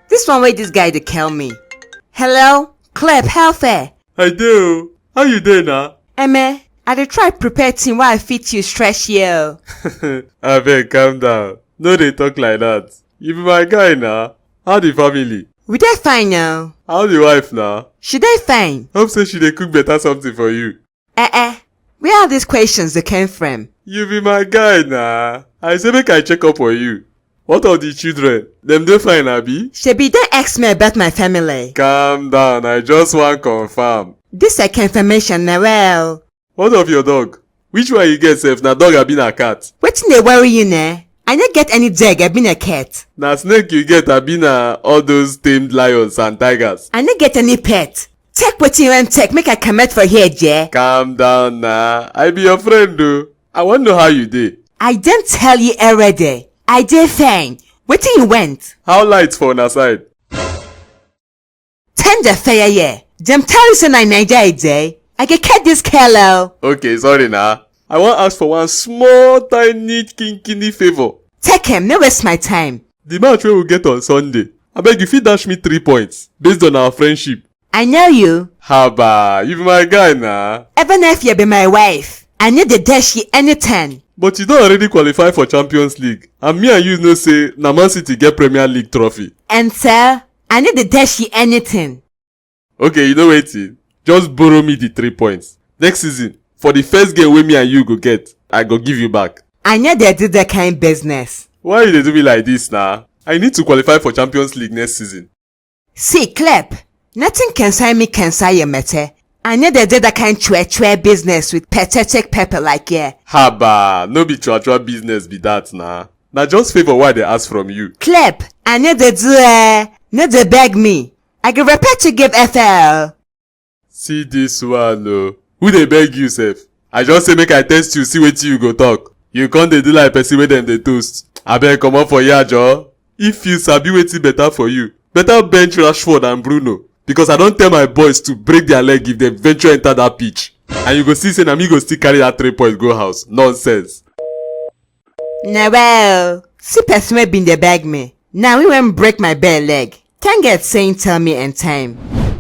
This one way this guy to kill me. Hello? Clep, how fair? I do. How you doing now? I dey try prepare team while I fit you stretch you. Abeg, calm down. No dey talk like that. You be my guy now. How the family? We dey fine now. How the wife now? She dey fine. Hope say she dey cook better something for you. Where are these questions they came from? You be my guy now. I say make I check up on you. What of the children? Them dey fine, abi? Shebi don't ask me about my family. Calm down. I just want confirm. This a confirmation na well. What of your dog? Which one you get sef? Na dog abi na cat? Wetin dey worry you na? I no get any dog, I been a cat. Na snake you get abi na all those tamed lions and tigers? I no get any pet. Take wetin you want take, make I comot for here, Jay. Calm down na. I be your friend though. I wan know how you dey. I don't tell you already. I dey fine. Wetin you want? How light for una side? Tender fair yeah. Dem tell you say na Naija a day. I can cut this Kello. Okay, sorry na. I wan ask for one small tiny kinkini favor. Take him, no waste my time. The match wey we get on Sunday. Abeg you fit dash me 3 points based on our friendship. I know you. Haba, you be my guy na. Even if you be my wife, I need to dash you anything. But you don already qualify for Champions League. And me and you know say na Man City get Premier League trophy. And sir, I need to dash you anything. Okay, you know wetin? Just borrow me the 3 points. Next season, for the first game wey me and you go get, I go give you back. I know they do that kind business. Why you dey do me like this na? I need to qualify for Champions League next season. See, Clep, nothing can sign me can sign your matter. I know they do that kind chwe business with pathetic pepper like yeah. Haba, no be chua business be that na. Na just favor why they ask from you. Clep, I know they do no they beg me. I can repair to give FL. See this one oh. Who dey beg you sef? I just say make I test you see wetin you go talk. You con dey do like person wey dem dey toast. Abeg comot for here joor. If you sabi wetin better for you, better bench Rashford and Bruno. Because I don tell my boys to break their leg if dem venture enter that pitch. And you go see say na me go still carry that 3 points go house. Nonsense. Na well, see person wey been dey beg me. Now we won't break my bare leg. Can't get saying tell me in time.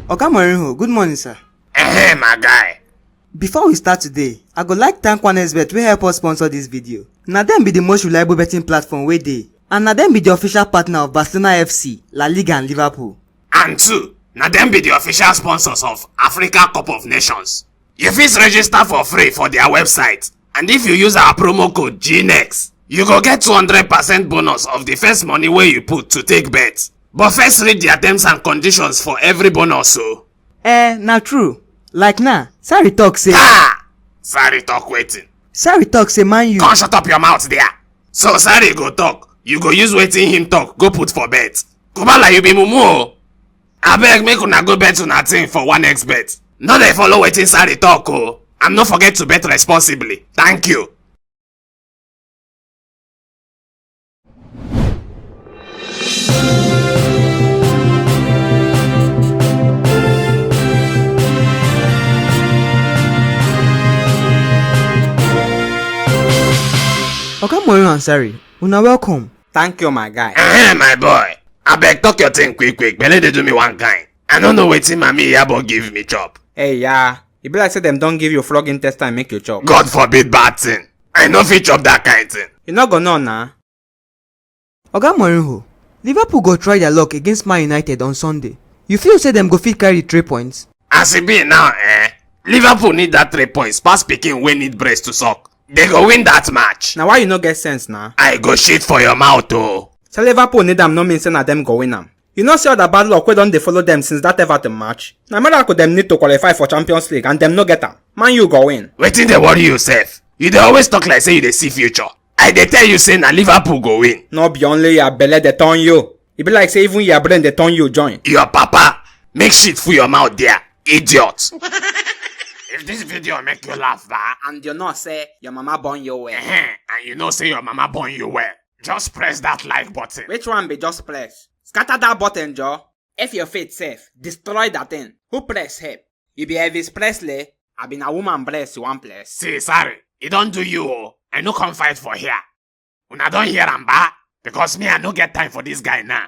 Oga Morinho, good morning sir. My guy. Before we start today, I go like thank OneXBet wey help us sponsor this video. Na dem be the most reliable betting platform wey dey. And na dem be the official partner of Barcelona FC, La Liga and Liverpool. And two, na dem be the official sponsors of Africa Cup of Nations. You fit register for free for their website. And if you use our promo code GNEXT, you go get 200% bonus of the first money wey you put to take bet. But first read their terms and conditions for every bonus so. Na true. Like now, Sarri talk say... Sarri talk wetin? Sarri talk say Man U... Come shut up your mouth there. So Sarri go talk, you go use wetin him talk go put for bet. Kubala you be mumu o. Abeg make una go bet una thing for OneXBet. No dey follow wetin Sarri talk o. And no forget to bet responsibly. Thank you. Oga Morinho and Sarri, una welcome. Thank you, my guy. My boy. Abeg talk your thing quick. Belle dey do me one kind. I don't know wetin Mami Yabo give me chop. Hey, yeah. E be like say them don't give you flogging test and make you chop. God forbid bad thing. I no fit chop that kind thing. You not gonna know nah. Oga Morinho, Liverpool go try their luck against Man United on Sunday. You feel say them go fit carry 3 points? As e be now, Liverpool need that 3 points pass pikin wey need breast to suck. They go win that match. Now why you no get sense nah? I go shit for your mouth oh. So Liverpool need them no mean say na them go win am. You know see all the bad luck wey don dey follow them since that Everton match. Na miracle them need to qualify for Champions League and them no get am. Man U go win. Wetin dey worry you sef? You dey always talk like say you dey see future. I dey tell you say na Liverpool go win. No be only your belle dey turn you. E be like say even your brain dey turn you join. Your papa make shit full your mouth there, idiot. If this video make you laugh, and you know say your mama born you well. And you know say your mama born you well, just press that like button. Which one be just press? Scatter that button, Joe. If your faith safe, destroy that thing. Who press help? You be Elvis Presley, I been a woman bless you one place. See, sorry, it don't do you oh. I no come fight for here. Una don't hear am ba? Because me I no get time for this guy now.